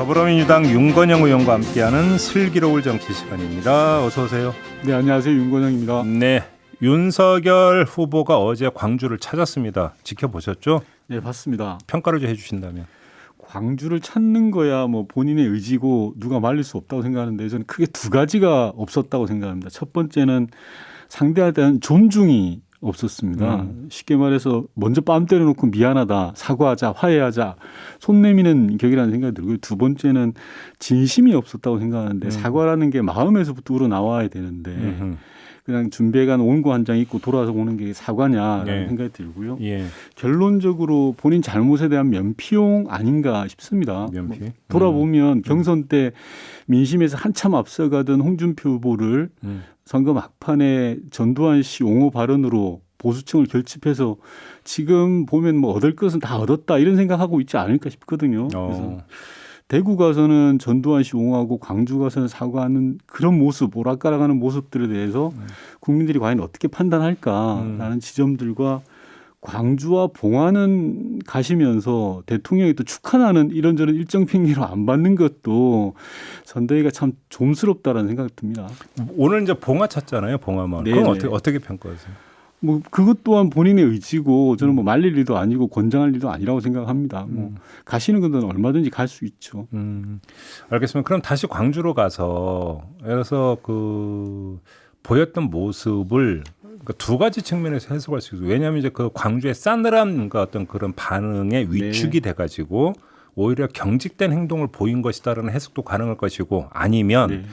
더불어민주당 윤건영 의원과 함께하는 슬기로울 정치 시간입니다. 어서 오세요. 네, 안녕하세요. 윤건영입니다. 네, 윤석열 후보가 어제 광주를 찾았습니다. 지켜보셨죠? 네, 봤습니다. 평가를 좀 해주신다면. 광주를 찾는 거야 뭐 본인의 의지고 누가 말릴 수 없다고 생각하는데 저는 크게 두 가지가 없었다고 생각합니다. 첫 번째는 상대에 대한 존중이 없었습니다. 쉽게 말해서 먼저 뺨 때려놓고 미안하다, 사과하자, 화해하자, 손 내미는 격이라는 생각이 들고요. 두 번째는 진심이 없었다고 생각하는데 사과라는 게 마음에서부터 우러나와야 되는데 그냥 준비해간 원고 한 장 읽고 돌아서 오는 게 사과냐라는 네. 생각이 들고요. 예. 결론적으로 본인 잘못에 대한 면피용 아닌가 싶습니다. 면피. 뭐 돌아보면 경선 때 민심에서 한참 앞서가던 홍준표 후보를 선거 막판에 전두환 씨 옹호 발언으로 보수층을 결집해서 지금 보면 뭐 얻을 것은 다 얻었다 이런 생각하고 있지 않을까 싶거든요. 그래서 대구 가서는 전두환 씨 옹호하고 광주 가서는 사과하는 그런 모습, 오락가락하는 모습들에 대해서 국민들이 과연 어떻게 판단할까라는 지점들과 광주와 봉화는 가시면서 대통령이 또 축하나는 이런저런 일정 핑계로 안 받는 것도 선대위가 참 좀스럽다라는 생각이 듭니다. 오늘 이제 봉화 찾잖아요, 봉화마을. 네네. 그건 어떻게 평가하세요? 뭐 그것 또한 본인의 의지고 저는 뭐 말릴 일도 아니고 권장할 일도 아니라고 생각합니다. 뭐 가시는 건 얼마든지 갈 수 있죠. 알겠습니다. 그럼 다시 광주로 가서 그래서 그 보였던 모습을 그러니까 두 가지 측면에서 해석할 수 있어요. 왜냐하면 이제 그 광주의 싸늘한 어떤 그런 반응에 위축이 돼가지고 오히려 경직된 행동을 보인 것이다라는 해석도 가능할 것이고 아니면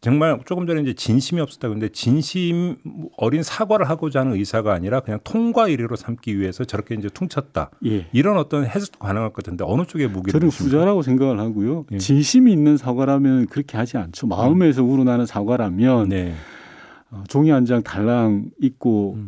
정말 조금 전에 이제 진심이 없었다. 근데 진심 어린 사과를 하고자 하는 의사가 아니라 그냥 통과 의례로 삼기 위해서 저렇게 이제 퉁쳤다. 이런 어떤 해석도 가능할 것 같은데 어느 쪽에 무게를 저는 두십니까? 후자라고 생각을 하고요. 진심이 있는 사과라면 그렇게 하지 않죠. 마음에서 우러나는 사과라면 종이 한 장 달랑 읽고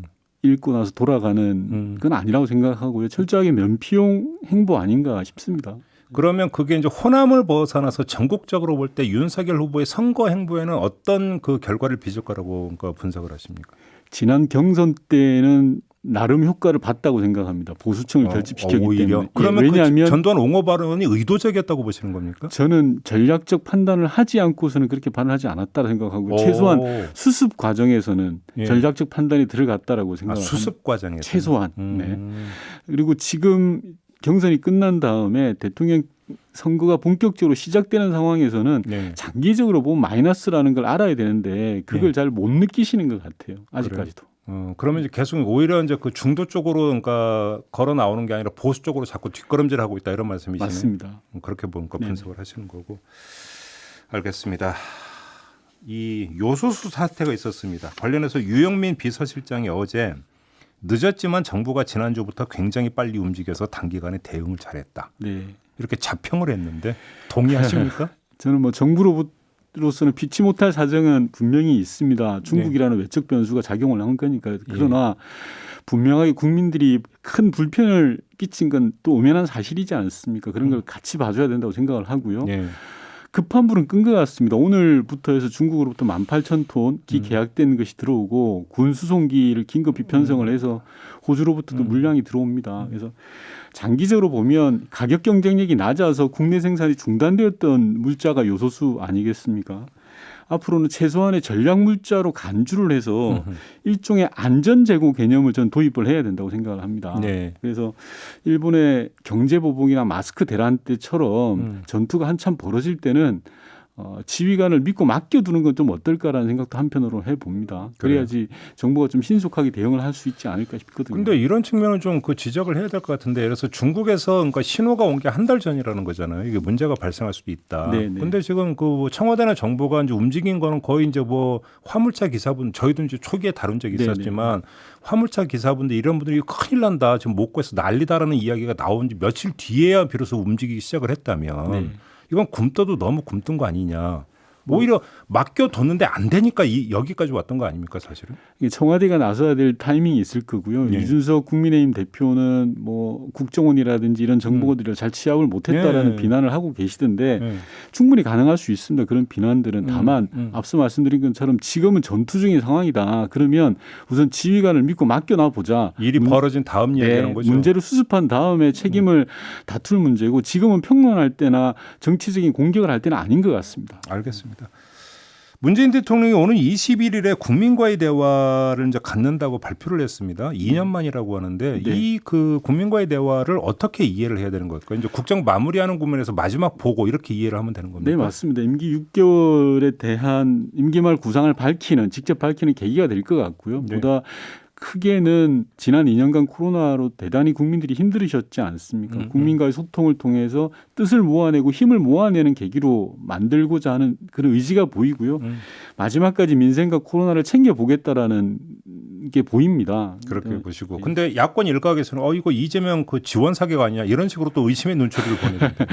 나서 돌아가는 건 아니라고 생각하고요. 철저하게 면피용 행보 아닌가 싶습니다. 그러면 그게 이제 호남을 벗어나서 전국적으로 볼 때 윤석열 후보의 선거 행보에는 어떤 그 결과를 빚을 거라고 분석을 하십니까? 지난 경선 때는 나름 효과를 봤다고 생각합니다. 보수층을 결집시켰기 오히려? 때문에. 그러면 왜냐하면 그 전두환 옹호 발언이 의도적이었다고 보시는 겁니까? 저는 전략적 판단을 하지 않고서는 그렇게 반응하지 않았다고 생각하고 최소한 수습 과정에서는 전략적 판단이 들어갔다라고 생각합니다. 수습 과정에서 최소한. 그리고 지금 경선이 끝난 다음에 대통령 선거가 본격적으로 시작되는 상황에서는 장기적으로 보면 마이너스라는 걸 알아야 되는데 그걸 잘 못 느끼시는 것 같아요. 아직까지도. 그러면 이제 계속 오히려 이제 그 중도 쪽으로 그러니까 걸어 나오는 게 아니라 보수 쪽으로 자꾸 뒷걸음질하고 있다 이런 말씀이시네요. 맞습니다. 그렇게 보니까 분석을 하시는 거고. 알겠습니다. 이 요소수 사태가 있었습니다. 관련해서 유영민 비서실장이 어제 늦었지만 정부가 지난주부터 굉장히 빨리 움직여서 단기간에 대응을 잘했다. 이렇게 자평을 했는데 동의하십니까? 저는 뭐 정부로서는 피치 못할 사정은 분명히 있습니다. 중국이라는 외적 변수가 작용을 한 거니까요. 그러나 분명하게 국민들이 큰 불편을 끼친 건 또 엄연한 사실이지 않습니까? 그런 걸 같이 봐줘야 된다고 생각을 하고요. 급한 불은 끈 것 같습니다. 오늘부터 해서 중국으로부터 18,000톤 기계약된 것이 들어오고 군 수송기를 긴급히 편성을 해서 호주로부터도 물량이 들어옵니다. 그래서 장기적으로 보면 가격 경쟁력이 낮아서 국내 생산이 중단되었던 물자가 요소수 아니겠습니까? 앞으로는 최소한의 전략 물자로 간주를 해서 일종의 안전 제고 개념을 전 도입을 해야 된다고 생각을 합니다. 그래서 일본의 경제 보복이나 마스크 대란 때처럼 전투가 한참 벌어질 때는 지휘관을 믿고 맡겨두는 건 좀 어떨까라는 생각도 한편으로 해봅니다. 그래야지 정부가 좀 신속하게 대응을 할 수 있지 않을까 싶거든요. 그런데 이런 측면은 좀 그 지적을 해야 될 것 같은데, 그래서 중국에서 그러니까 신호가 온 게 한 달 전이라는 거잖아요. 이게 문제가 발생할 수도 있다. 그런데 지금 그 청와대나 정부가 이제 움직인 거는 거의 이제 뭐 화물차 기사분, 저희도 이제 초기에 다룬 적이 있었지만 화물차 기사분들 이런 분들이 큰일 난다, 지금 못 구해서 난리다라는 이야기가 나온 지 며칠 뒤에야 비로소 움직이기 시작을 했다면. 이건 굼떠도 너무 굼뜬 거 아니냐. 오히려 맡겨뒀는데 안 되니까 여기까지 왔던 거 아닙니까 사실은? 청와대가 나서야 될 타이밍이 있을 거고요. 예. 이준석 국민의힘 대표는 뭐 국정원이라든지 이런 정보들을 잘 취합을 못했다라는 예. 비난을 하고 계시던데 예. 충분히 가능할 수 있습니다. 그런 비난들은 다만 앞서 말씀드린 것처럼 지금은 전투 중인 상황이다. 그러면 우선 지휘관을 믿고 맡겨놔 보자. 일이 벌어진 다음 얘기하는 거죠. 문제를 수습한 다음에 책임을 다툴 문제고 지금은 평론할 때나 정치적인 공격을 할 때는 아닌 것 같습니다. 알겠습니다. 문재인 대통령이 오는 21일에 국민과의 대화를 이제 갖는다고 발표를 했습니다. 2년 만이라고 하는데 네. 이 그 국민과의 대화를 어떻게 이해를 해야 되는 걸까요? 이제 국정 마무리하는 국면에서 마지막 보고 이렇게 이해를 하면 되는 겁니까? 네, 맞습니다. 임기 6개월에 대한 임기 말 구상을 직접 밝히는 계기가 될 것 같고요. 네. 보다 크게는 지난 2년간 코로나로 대단히 국민들이 힘들으셨지 않습니까? 국민과의 소통을 통해서 뜻을 모아내고 힘을 모아내는 계기로 만들고자 하는 그런 의지가 보이고요. 마지막까지 민생과 코로나를 챙겨보겠다라는 게 보입니다. 그렇게 보시고. 근데 야권 일각에서는 이거 이재명 그 지원 사격 아니냐 이런 식으로 또 의심의 눈초리를 보내는데.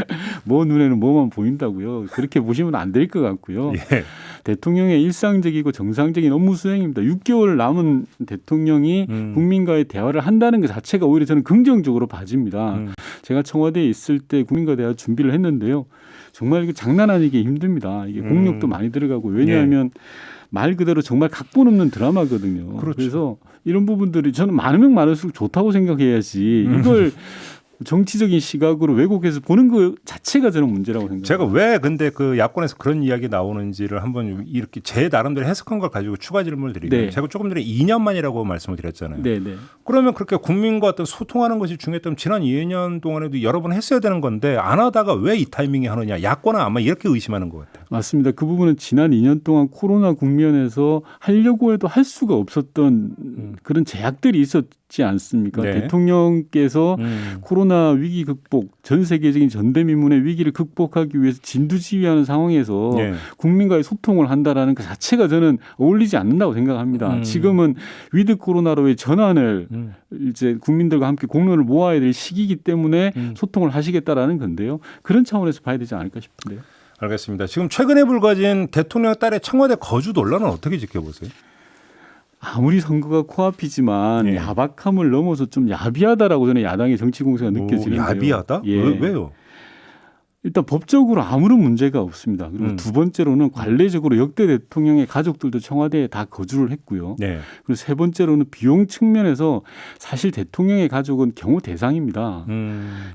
뭐 눈에는 뭐만 보인다고요. 그렇게 보시면 안 될 것 같고요. 예. 대통령의 일상적이고 정상적인 업무 수행입니다. 6개월 남은 대통령이 국민과의 대화를 한다는 것 자체가 오히려 저는 긍정적으로 봐집니다. 제가 청와대에 있을 때 국민과 대화 준비를 했는데요. 정말 이게 장난 아니게 힘듭니다. 이게 공력도 많이 들어가고 왜냐하면 말 그대로 정말 각본 없는 드라마거든요. 그렇죠. 그래서 이런 부분들이 저는 많으면 많을수록 좋다고 생각해야지 이걸 정치적인 시각으로 왜곡해서 보는 것 자체가 저는 문제라고 생각합니다. 제가 왜 근데 그 야권에서 그런 이야기 나오는지를 한번 이렇게 제 나름대로 해석한 걸 가지고 추가 질문을 드리면 네. 제가 조금 전에 2년 만이라고 말씀을 드렸잖아요. 네, 네. 그러면 그렇게 국민과 어떤 소통하는 것이 중요했다면 지난 2년 동안에도 여러 번 했어야 되는 건데 안 하다가 왜 이 타이밍에 하느냐. 야권은 아마 이렇게 의심하는 것 같아요. 맞습니다. 그 부분은 지난 2년 동안 코로나 국면에서 하려고 해도 할 수가 없었던 그런 제약들이 있었지 않습니까? 네. 대통령께서 코로나 위기 극복, 전 세계적인 전대미문의 위기를 극복하기 위해서 진두지휘하는 상황에서 네. 국민과의 소통을 한다라는 그 자체가 저는 어울리지 않는다고 생각합니다. 지금은 위드 코로나로의 전환을 이제 국민들과 함께 공론을 모아야 될 시기이기 때문에 소통을 하시겠다라는 건데요. 그런 차원에서 봐야 되지 않을까 싶은데요. 알겠습니다. 지금 최근에 불거진 대통령 딸의 청와대 거주 논란은 어떻게 지켜보세요? 아무리 선거가 코앞이지만 예. 야박함을 넘어서 좀 야비하다라고 저는 야당의 정치 공세가 느껴지는데요. 야비하다? 예. 왜요? 일단 법적으로 아무런 문제가 없습니다. 그리고 두 번째로는 관례적으로 역대 대통령의 가족들도 청와대에 다 거주를 했고요. 네. 그리고 세 번째로는 비용 측면에서 사실 대통령의 가족은 경호 대상입니다.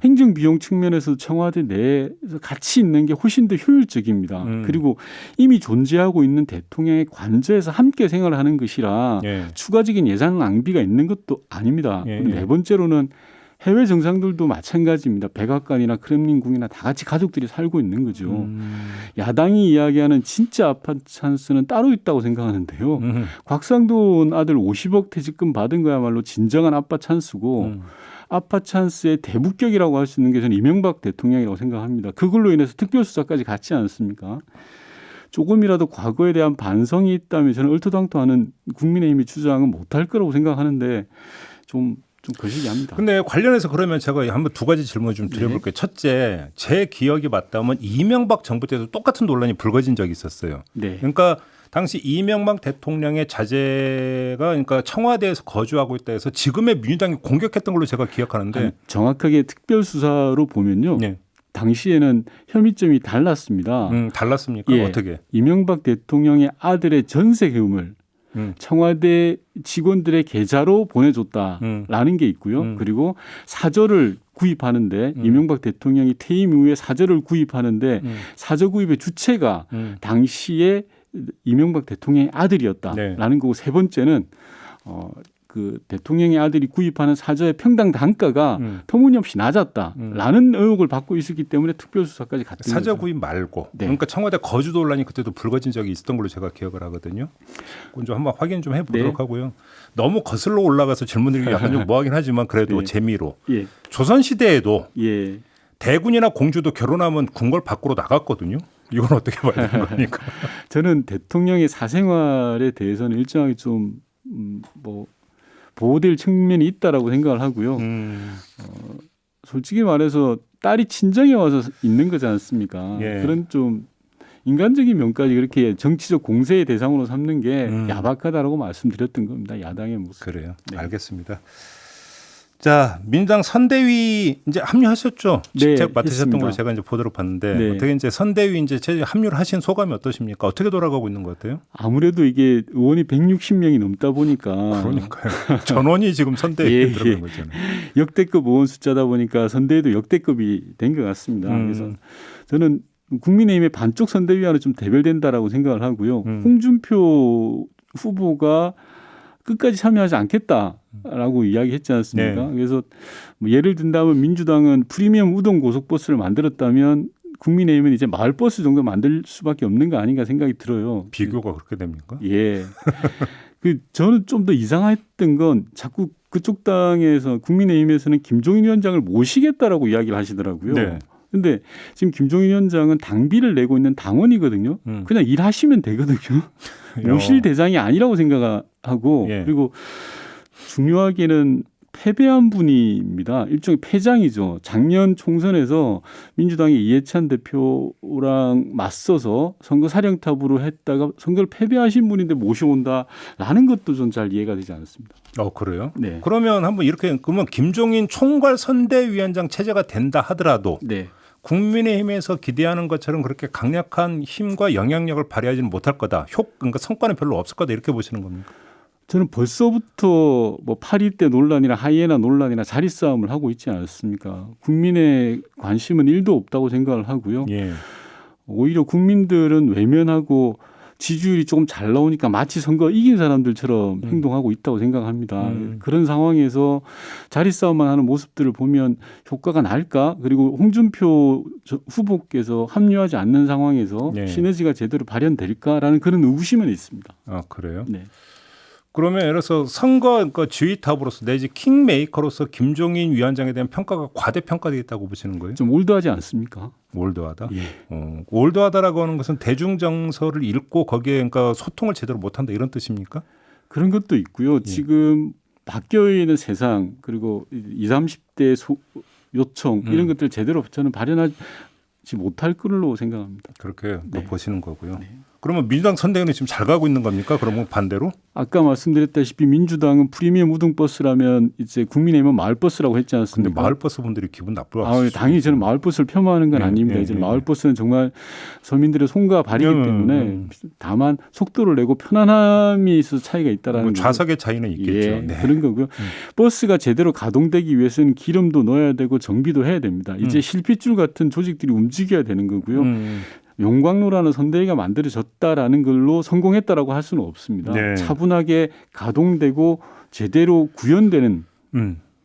행정 비용 측면에서 청와대 내에서 같이 있는 게 훨씬 더 효율적입니다. 그리고 이미 존재하고 있는 대통령의 관저에서 함께 생활하는 것이라 예. 추가적인 예산 낭비가 있는 것도 아닙니다. 예, 그리고 네 번째로는 해외 정상들도 마찬가지입니다. 백악관이나 크렘린궁이나 다 같이 가족들이 살고 있는 거죠. 야당이 이야기하는 진짜 아파 찬스는 따로 있다고 생각하는데요. 곽상돈 아들 50억 퇴직금 받은 거야말로 진정한 아빠 찬스고 아빠 찬스의 대북격이라고 할 수 있는 게 저는 이명박 대통령이라고 생각합니다. 그걸로 인해서 특별수사까지 갔지 않습니까? 조금이라도 과거에 대한 반성이 있다면 저는 얼토당토하는 국민의힘의 주장은 못할 거라고 생각하는데 좀 거시기합니다. 근데 관련해서 그러면 제가 한번 두 가지 질문을 좀 드려볼게요. 첫째, 제 기억이 맞다면 이명박 정부 때도 똑같은 논란이 불거진 적이 있었어요. 네. 그러니까 당시 이명박 대통령의 자제가 그러니까 청와대에서 거주하고 있다 해서 지금의 민주당이 공격했던 걸로 제가 기억하는데 아니, 정확하게 특별수사로 보면요. 네. 당시에는 혐의점이 달랐습니다. 달랐습니까? 예, 어떻게? 이명박 대통령의 아들의 전세금을 청와대 직원들의 계좌로 보내줬다라는 게 있고요. 그리고 사저를 구입하는데 이명박 대통령이 퇴임 이후에 사저를 구입하는데 사저 구입의 주체가 당시에 이명박 대통령의 아들이었다라는 네. 거고 세 번째는 그 대통령의 아들이 구입하는 사저의 평당 단가가 터무니없이 낮았다라는 의혹을 받고 있었기 때문에 특별수사까지 갔던 사저 거죠. 구입 말고 네. 그러니까 청와대 거주 논란이 그때도 불거진 적이 있었던 걸로 제가 기억을 하거든요. 그건 좀 한번 확인 좀 해보도록 네. 하고요. 너무 거슬러 올라가서 질문드리기 약간 좀 뭐하긴 하지만 그래도 네. 재미로 예, 조선시대에도 예. 대군이나 공주도 결혼하면 궁궐 밖으로 나갔거든요. 이건 어떻게 봐야 되는 겁니까? 저는 대통령의 사생활에 대해서는 일정하게 좀 보호될 측면이 있다라고 생각을 하고요. 솔직히 말해서 딸이 친정에 와서 있는 거지 않습니까? 예. 그런 좀 인간적인 면까지 그렇게 정치적 공세의 대상으로 삼는 게 음. 야박하다라고 말씀드렸던 겁니다. 야당의 모습. 그래요. 네. 알겠습니다. 자, 민주당 선대위 이제 합류하셨죠? 네, 직책 맡으셨던 했습니다. 걸로 제가 이제 보도록 봤는데 네. 어떻게 이제 선대위 이제 합류를 하신 소감이 어떠십니까? 어떻게 돌아가고 있는 것 같아요? 아무래도 이게 의원이 160명이 넘다 보니까 그러니까요. 전원이 지금 선대위에 예, 들어간 예. 거잖아요. 역대급 의원 숫자다 보니까 선대위도 역대급이 된 것 같습니다. 그래서 저는 국민의힘의 반쪽 선대위와는 좀 대별된다라고 생각을 하고요. 홍준표 후보가 끝까지 참여하지 않겠다라고 이야기했지 않습니까? 네. 그래서 뭐 예를 든다면 민주당은 프리미엄 우동 고속버스를 만들었다면 국민의힘은 이제 마을버스 정도 만들 수밖에 없는 거 아닌가 생각이 들어요. 비교가 그렇게 됩니까? 예. 저는 좀 더 이상했던 건 자꾸 그쪽 당에서 국민의힘에서는 김종인 위원장을 모시겠다라고 이야기를 하시더라고요. 네. 근데 지금 김종인 위원장은 당비를 내고 있는 당원이거든요. 그냥 일하시면 되거든요. 모실 대상이 아니라고 생각하고 예. 그리고 중요하게는 패배한 분입니다. 일종의 패장이죠. 작년 총선에서 민주당의 이해찬 대표랑 맞서서 선거 사령탑으로 했다가 선거를 패배하신 분인데 모셔온다라는 것도 좀 잘 이해가 되지 않았습니다. 그래요? 네. 그러면 한번 이렇게 그러면 김종인 총괄 선대위원장 체제가 된다 하더라도 네. 국민의힘에서 기대하는 것처럼 그렇게 강력한 힘과 영향력을 발휘하지는 못할 거다. 그러니까 성과는 별로 없을 거다. 이렇게 보시는 겁니까? 저는 벌써부터 뭐 8.2때 논란이나 하이에나 논란이나 자리 싸움을 하고 있지 않습니까? 국민의 관심은 1도 없다고 생각을 하고요. 예. 오히려 국민들은 외면하고 지지율이 조금 잘 나오니까 마치 선거 이긴 사람들처럼 행동하고 있다고 생각합니다. 그런 상황에서 자리 싸움만 하는 모습들을 보면 효과가 날까? 그리고 홍준표 후보께서 합류하지 않는 상황에서 네. 시너지가 제대로 발현될까라는 그런 의구심은 있습니다. 그래요? 네. 그러면 예를 들어서 선거 그러니까 지휘탑으로서 내지 킹메이커로서 김종인 위원장에 대한 평가가 과대평가되겠다고 보시는 거예요? 좀 올드하지 않습니까? 올드하다. 예. 올드하다라고 하는 것은 대중 정서를 읽고 거기에 그러니까 소통을 제대로 못한다 이런 뜻입니까? 그런 것도 있고요. 지금 바뀌어 있는 세상 그리고 20, 30대 요청 이런 것들 제대로 저는 발현하지 못할 걸로 생각합니다. 그렇게 네. 보시는 거고요. 네. 그러면 민주당 선대위는 지금 잘 가고 있는 겁니까? 그러면 반대로? 아까 말씀드렸다시피 민주당은 프리미엄 우등버스라면 이제 국민의힘은 마을버스라고 했지 근데 않습니까? 마을버스 분들이 기분 나쁘고 당연히 저는 마을버스를 폄하하는 건 네, 아닙니다. 네, 이제 네. 마을버스는 정말 서민들의 손과 발이기 때문에 다만 속도를 내고 편안함이 있어서 차이가 있다라는 거죠. 좌석의 차이는 있겠죠. 예, 네. 그런 거고요. 버스가 제대로 가동되기 위해서는 기름도 넣어야 되고 정비도 해야 됩니다. 이제 실핏줄 같은 조직들이 움직여야 되는 거고요. 용광로라는 선대위가 만들어졌다라는 걸로 성공했다라고 할 수는 없습니다. 네. 차분하게 가동되고 제대로 구현되는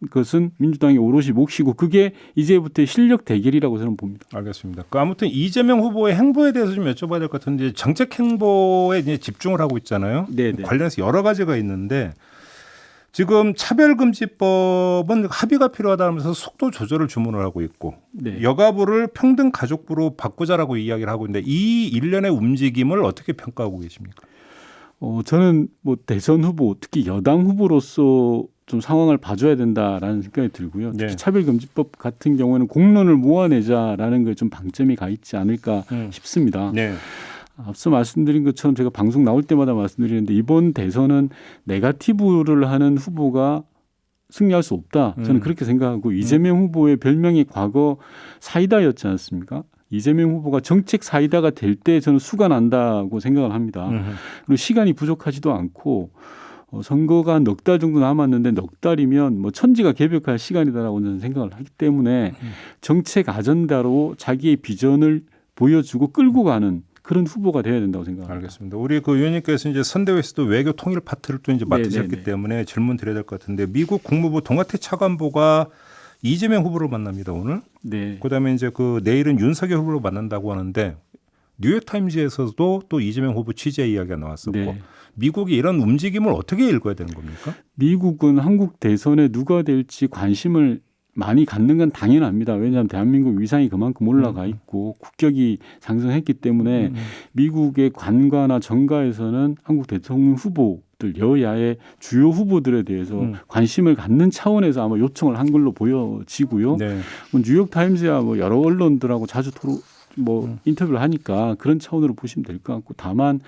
것은 민주당이 오롯이 몫이고 그게 이제부터의 실력 대결이라고 저는 봅니다. 알겠습니다. 아무튼 이재명 후보의 행보에 대해서 좀 여쭤봐야 될 것 같은데 정책 행보에 이제 집중을 하고 있잖아요. 네네. 관련해서 여러 가지가 있는데 지금 차별금지법은 합의가 필요하다면서 속도 조절을 주문을 하고 있고 네. 여가부를 평등가족부로 바꾸자라고 이야기를 하고 있는데 이 일련의 움직임을 어떻게 평가하고 계십니까? 저는 뭐 대선 후보 특히 여당 후보로서 좀 상황을 봐줘야 된다라는 생각이 들고요. 특히 네. 차별금지법 같은 경우에는 공론을 모아내자라는 게 좀 방점이 가 있지 않을까 싶습니다. 네. 앞서 말씀드린 것처럼 제가 방송 나올 때마다 말씀드리는데 이번 대선은 네거티브를 하는 후보가 승리할 수 없다. 저는 그렇게 생각하고 이재명 후보의 별명이 과거 사이다였지 않습니까? 이재명 후보가 정책 사이다가 될 때 저는 수가 난다고 생각을 합니다. 그리고 시간이 부족하지도 않고 선거가 넉 달 정도 남았는데 넉 달이면 뭐 천지가 개벽할 시간이다라고 저는 생각을 하기 때문에 정책 아젠다로 자기의 비전을 보여주고 끌고 가는 그런 후보가 돼야 된다고 생각합니다. 알겠습니다. 우리 그 의원님께서 이제 선대위에서도 외교 통일 파트를 또 이제 맡으셨기 네네네. 때문에 질문 드려야 될 것 같은데 미국 국무부 동아태 차관보가 이재명 후보를 만납니다 오늘. 네. 그다음에 이제 그 내일은 윤석열 후보를 만난다고 하는데 뉴욕 타임즈에서도 또 이재명 후보 취재 이야기가 나왔었고 네. 미국이 이런 움직임을 어떻게 읽어야 되는 겁니까? 미국은 한국 대선에 누가 될지 관심을 많이 갖는 건 당연합니다. 왜냐하면 대한민국 위상이 그만큼 올라가 있고 국격이 상승했기 때문에 미국의 관가나 정가에서는 한국 대통령 후보들 여야의 주요 후보들에 대해서 관심을 갖는 차원에서 아마 요청을 한 걸로 보여지고요. 네. 뭐 뉴욕 타임즈야 뭐 여러 언론들하고 자주 뭐 인터뷰를 하니까 그런 차원으로 보시면 될 것 같고 다만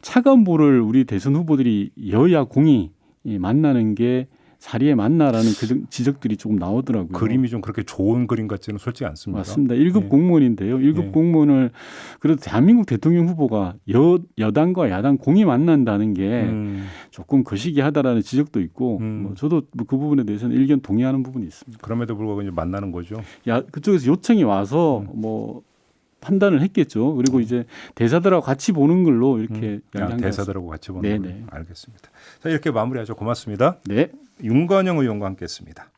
차가운 불을 우리 대선 후보들이 여야 공이 만나는 게 자리에 맞나라는 지적들이 조금 나오더라고요. 그림이 좀 그렇게 좋은 그림 같지는 솔직히 않습니다. 맞습니다. 1급 예. 공무원인데요. 1급 예. 공무원을 그래도 대한민국 대통령 후보가 여당과 야당 공이 만난다는 게 조금 거시기하다라는 지적도 있고 뭐 저도 그 부분에 대해서는 의견 동의하는 부분이 있습니다. 그럼에도 불구하고 이제 만나는 거죠. 그쪽에서 요청이 와서 뭐 판단을 했겠죠. 그리고 이제 대사들하고 같이 보는 걸로 이렇게 이야기한 것 대사들하고 같이 보는 네네. 걸로. 알겠습니다. 자, 이렇게 마무리하죠. 고맙습니다. 네. 윤건영 의원과 함께했습니다.